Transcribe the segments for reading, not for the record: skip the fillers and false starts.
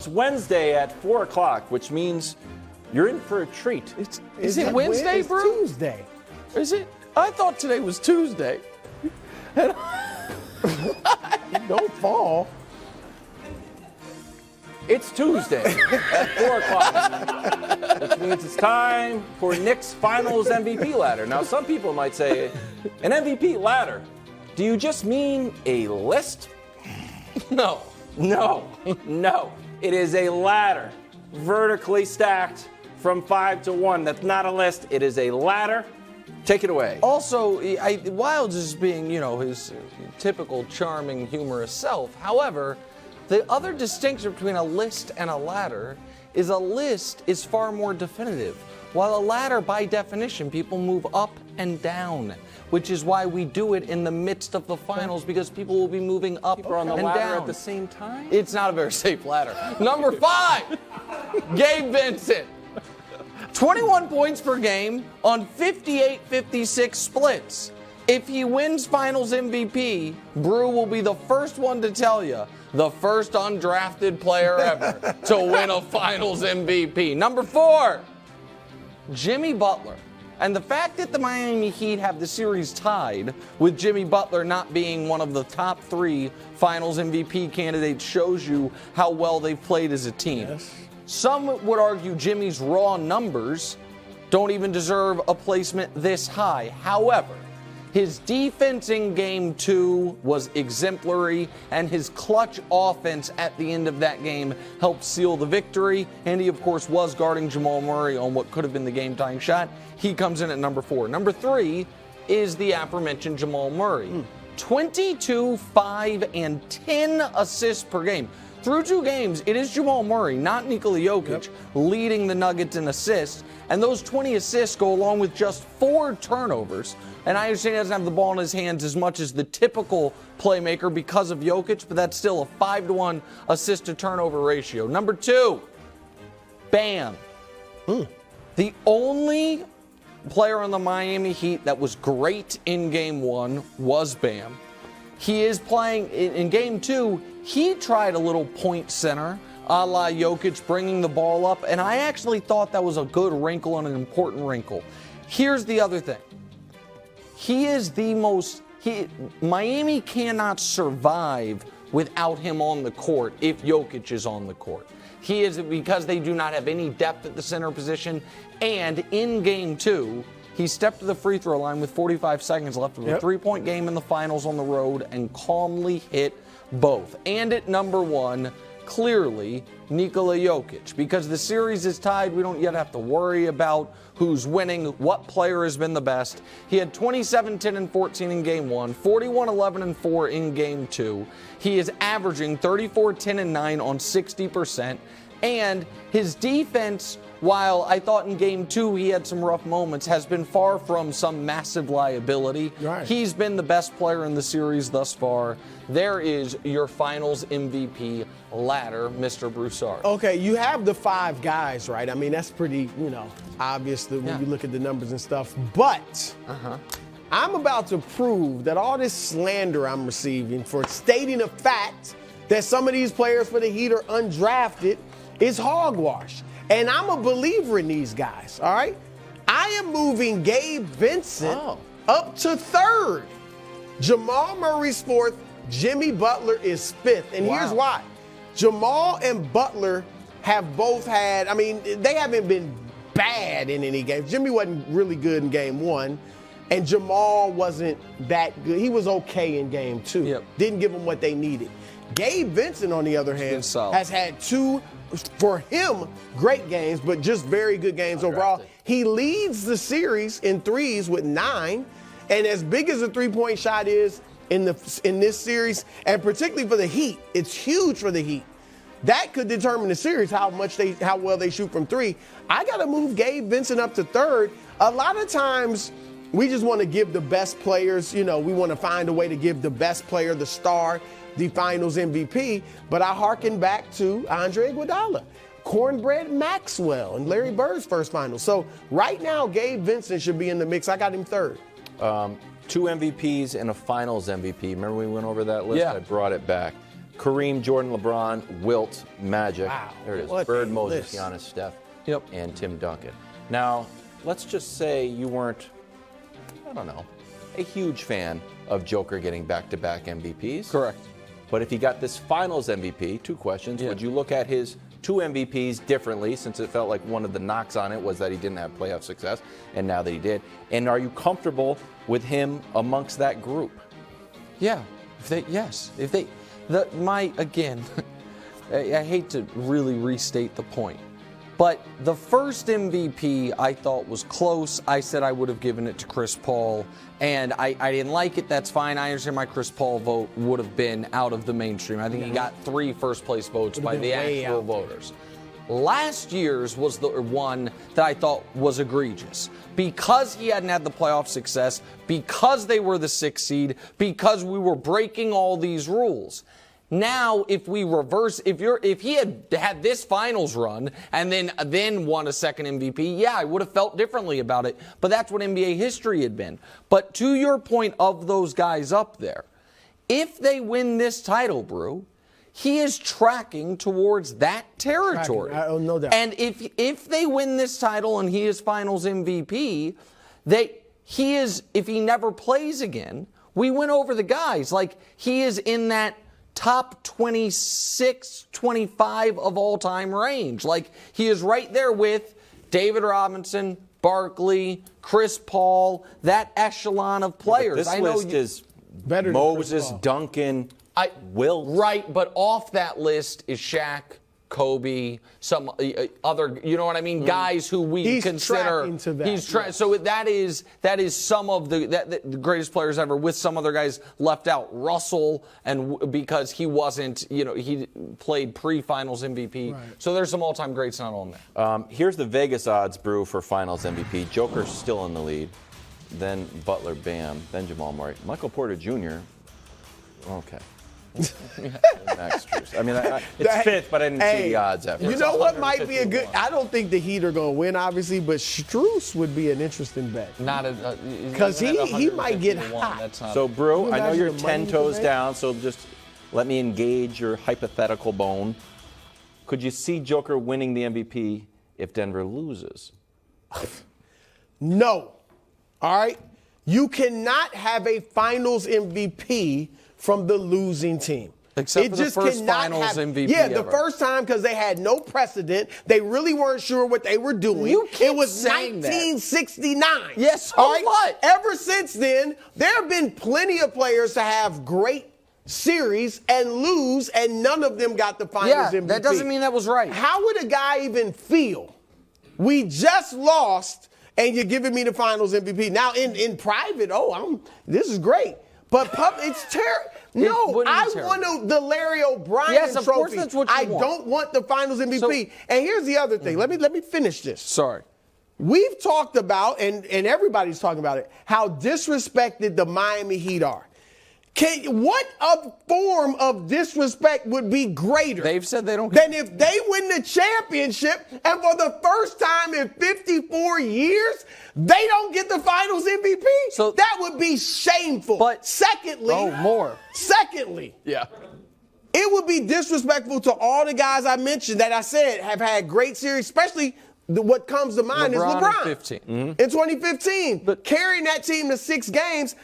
It's Wednesday at 4 o'clock, which means you're in for a treat. Is it Wednesday, bro? It's Tuesday. Is it? I thought today was Tuesday. Don't fall. It's Tuesday at 4 o'clock, which means it's time for Nick's Finals MVP ladder. Now, some people might say, an MVP ladder, do you just mean a list? No. It is a ladder, vertically stacked from 5 to 1. That's not a list. It is a ladder. Take it away. Also, Wildes is being, his typical charming, humorous self. However, the other distinction between a list and a ladder is a list is far more definitive, while a ladder, by definition, people move up and down, which is why we do it in the midst of the finals, because people will be moving up People are on the and ladder down at the same time? It's not a very safe ladder. Number 5, Gabe Vincent. 21 points per game on 58-56 splits. If he wins Finals MVP, Brew will be the first one to tell you, the first undrafted player ever to win a Finals MVP. Number 4, Jimmy Butler. And the fact that the Miami Heat have the series tied with Jimmy Butler not being one of the top 3 Finals MVP candidates shows you how well they've played as a team. Yes. Some would argue Jimmy's raw numbers don't even deserve a placement this high. However, his defense in Game 2 was exemplary, and his clutch offense at the end of that game helped seal the victory. And he, of course, was guarding Jamal Murray on what could have been the game-tying shot. He comes in at number 4. Number 3 is the aforementioned Jamal Murray. 22, 5, and 10 assists per game. Through 2 games, it is Jamal Murray, not Nikola Jokic, leading the Nuggets in assists. And those 20 assists go along with just 4 turnovers. And I understand he doesn't have the ball in his hands as much as the typical playmaker because of Jokic, but that's still a 5-to-1 assist-to-turnover ratio. Number 2, Bam. The only player on the Miami Heat that was great in Game 1 was Bam. He is playing in Game 2. He tried a little point center, a la Jokic, bringing the ball up, and I actually thought that was a good wrinkle and an important wrinkle. Here's the other thing. He is Miami cannot survive without him on the court if Jokic is on the court. He is, because they do not have any depth at the center position, and in Game 2, he stepped to the free throw line with 45 seconds left of a 3-point game in the finals on the road and calmly hit both. And at number 1, clearly, Nikola Jokic. Because the series is tied, we don't yet have to worry about who's winning, what player has been the best. He had 27, 10, and 14 in Game 1, 41, 11, and 4 in Game 2. He is averaging 34, 10, and 9 on 60%. And his defense, while I thought in Game 2 he had some rough moments, has been far from some massive liability. Right. He's been the best player in the series thus far. There is your Finals MVP ladder, Mr. Broussard. Okay, you have the 5 guys, right? I mean, that's pretty, obvious when you look at the numbers and stuff. But I'm about to prove that all this slander I'm receiving for stating a fact that some of these players for the Heat are undrafted is hogwash. And I'm a believer in these guys, all right? I am moving Gabe Vincent up to 3rd. Jamal Murray's 4th. Jimmy Butler is 5th. And here's why. Jamal and Butler have both had, they haven't been bad in any games. Jimmy wasn't really good in Game 1, and Jamal wasn't that good. He was okay in Game 2. Didn't give them what they needed. Gabe Vincent, on the other hand, has had 2, for him, great games, but just very good games overall. He leads the series in threes with 9, and as big as a 3-point shot is in this series, and particularly for the Heat, it's huge for the Heat. That could determine the series, how well they shoot from 3. I got to move Gabe Vincent up to 3rd. A lot of times, we just want to give the best players, we want to find a way to give the best player, the star, the Finals MVP, but I hearken back to Andre Iguodala, Cornbread Maxwell, and Larry Bird's first Finals. So right now, Gabe Vincent should be in the mix. I got him 3rd. 2 MVPs and a Finals MVP. Remember we went over that list? Yeah. I brought it back. Kareem, Jordan, LeBron, Wilt, Magic. Wow. There it is. What Bird, a Moses, list. Giannis, Steph, Yep. and Tim Duncan. Now, let's just say you weren't, I don't know, a huge fan of Joker getting back-to-back MVPs. Correct. But if he got this Finals MVP, 2 questions. Yeah. Would you look at his 2 MVPs differently, since it felt like one of the knocks on it was that he didn't have playoff success, and now that he did? And are you comfortable with him amongst that group? Yeah. Again, I hate to really restate the point, but the first MVP I thought was close. I said I would have given it to Chris Paul, and I didn't like it. That's fine. I understand my Chris Paul vote would have been out of the mainstream. I think he got 3 first-place votes by the actual voters. Last year's was the one that I thought was egregious because he hadn't had the playoff success, because they were the 6th seed, because we were breaking all these rules. Now, if we reverse, if he had this finals run and then won a second MVP, yeah, I would have felt differently about it. But that's what NBA history had been. But to your point of those guys up there, if they win this title, Brew, he is tracking towards that territory. No doubt. And if they win this title and he is Finals MVP, if he never plays again, we went over the guys. Like, he is in that top 26, 25 of all-time range. Like, he is right there with David Robinson, Barkley, Chris Paul, that echelon of players. This list is better than Moses, Chris Paul. Duncan, Wilt. Right, but off that list is Shaq, Kobe, some other, you know what I mean? Guys who we He's consider. tracking to that. So that is some of the greatest players ever, with some other guys left out. Russell, and because he wasn't, he played pre-Finals MVP. Right. So there's some all-time greats not on there. Here's the Vegas odds, Brew, for Finals MVP. Joker's still in the lead. Then Butler, Bam. Then Jamal Murray. Michael Porter Jr. Okay. Max Strus. I mean, it's 5th, but I didn't see the odds after. You know what might be a good? I don't think the Heat are going to win, obviously, but Strus would be an interesting bet. Because he might get hot. So, Brew, I know you're the 10 money toes for that? down, so just let me engage your hypothetical bone. Could you see Joker winning the MVP if Denver loses? No. All right? You cannot have a Finals MVP from the losing team. Except for the first Finals MVP Yeah, the ever. first time, because they had no precedent. They really weren't sure what they were doing. You keep it was saying that. 1969. Yes, all right? what? Ever since then, there have been plenty of players to have great series and lose, and none of them got the Finals MVP. That doesn't mean that was right. How would a guy even feel? We just lost, and you're giving me the Finals MVP. Now, in private, this is great. But it's terrible. No, I want the Larry O'Brien Yes, of trophy. course that's what you want. Don't want the Finals MVP. So- and here's the other thing. Let me finish this. Sorry. We've talked about, and everybody's talking about it, how disrespected the Miami Heat are. What a form of disrespect would be greater They've said they don't than if they win the championship and for the first time in 54 years, they don't get the Finals MVP? So that would be shameful. But secondly, Yeah. it would be disrespectful to all the guys I mentioned that I said have had great series, especially what comes to mind is LeBron. In 2015. But carrying that team to 6 games,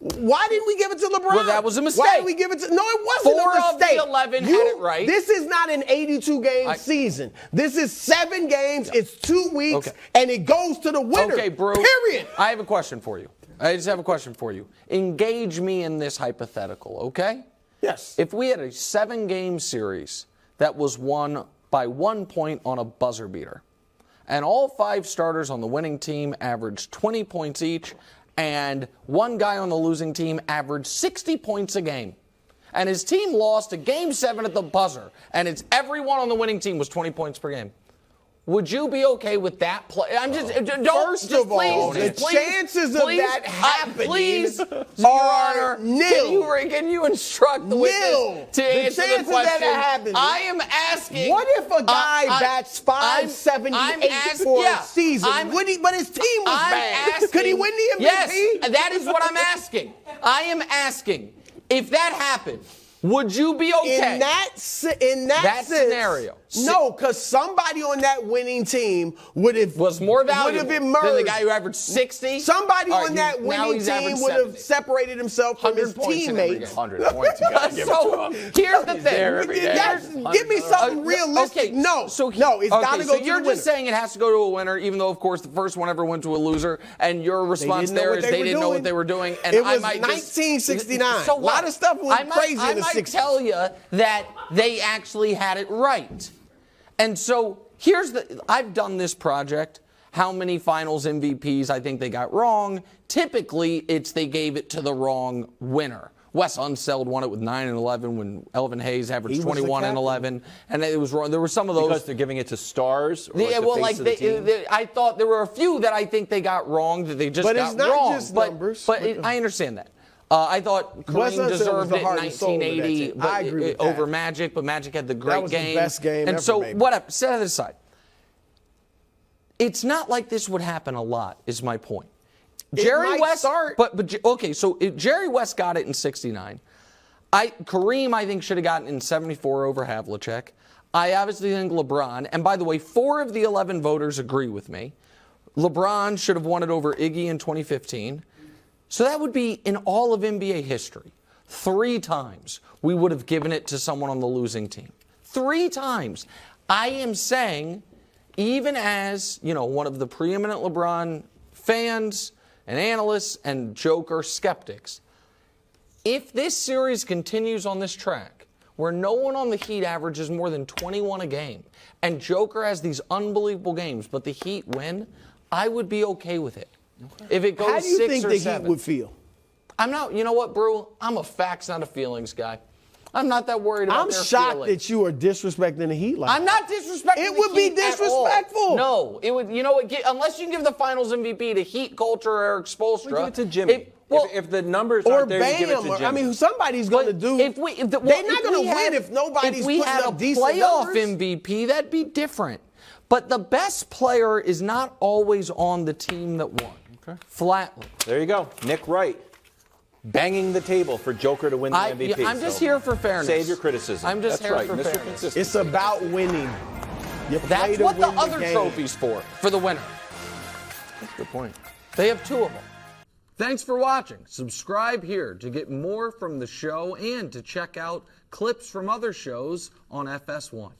why didn't we give it to LeBron? Well, that was a mistake. Why did we give it to? No, it wasn't 4 a mistake. of the 11 had it right. This is not an 82-game season. This is 7 games. Yeah. It's 2 weeks, and it goes to the winner. Okay, bro. Period. I have a question for you. Engage me in this hypothetical, okay? Yes. If we had a 7-game series that was won by 1 point on a buzzer beater, and all 5 starters on the winning team averaged 20 points each, and one guy on the losing team averaged 60 points a game, and his team lost a Game 7 at the buzzer, and everyone on the winning team was 20 points per game, would you be okay with that play? I'm just First of all, the chances of that happening are nil. Can you instruct the witness to answer the question? That I am asking. What if a guy bats 578 for a season? But his team was bad. Could he win the MVP? Yes, that is what I'm asking. I am asking if that happened. Would you be okay? In that sense, scenario. No, because somebody on that winning team was more valuable would have emerged. than the guy who averaged 60. Somebody on that winning team would have separated himself from his teammates. 100 points. You gotta give it to him. Here's the thing. Give me something realistic. Okay, No, it's got to go to you're the winner. Just saying it has to go to a winner, even though, of course, the first one ever went to a loser. And your response there is they didn't know what they were doing. And it was 1969. So a lot of stuff went crazy in the 60s. I might tell you that they actually had it right. And so I've done this project. How many finals MVPs I think they got wrong? Typically, it's they gave it to the wrong winner. Wes Unseld won it with 9 and 11 when Elvin Hayes averaged 21 and 11, and it was wrong. There were some of those because they're giving it to stars. Or I thought there were a few that I think they got wrong that they just got wrong. But it's not just numbers. But I understand that. I thought Kareem deserved it in 1980 over Magic, but Magic had the great game. That was the best game ever. And so, maybe. whatever. Set it aside. It's not like this would happen a lot, is my point. Jerry West, so if Jerry West got it in 69. Kareem, I think, should have gotten it in 74 over Havlicek. I obviously think LeBron, and by the way, 4 of the 11 voters agree with me. LeBron should have won it over Iggy in 2015. So that would be in all of NBA history. 3 times we would have given it to someone on the losing team. 3 times. I am saying, even as, one of the preeminent LeBron fans and analysts and Joker skeptics, if this series continues on this track, where no one on the Heat averages more than 21 a game, and Joker has these unbelievable games, but the Heat win, I would be okay with it. Okay. If it goes 6 or 7. How do you think the Heat would feel? I'm not, you know what, Brew? I'm a facts, not a feelings guy. I'm not that worried about their feelings. I'm shocked feelings. that you are disrespecting the Heat like that. I'm not disrespecting the Heat. It would be disrespectful. No, it would. Unless you can give the Finals MVP to Heat culture or Eric Spoelstra. Give it to Jimmy. If the numbers aren't there, you give it to Jimmy. Somebody's going to do. They're not going to win if nobody's putting up decent numbers. If we had a playoff MVP, that'd be different. But the best player is not always on the team that won. Okay. Flatly. There you go. Nick Wright. Banging the table for Joker to win the MVP. I'm just here for fairness. Save your criticism. I'm just here for Mr. fairness. Consistency. It's about winning. That's what the other trophy's for the winner. That's a good point. They have 2 of them. Thanks for watching. Subscribe here to get more from the show and to check out clips from other shows on FS1.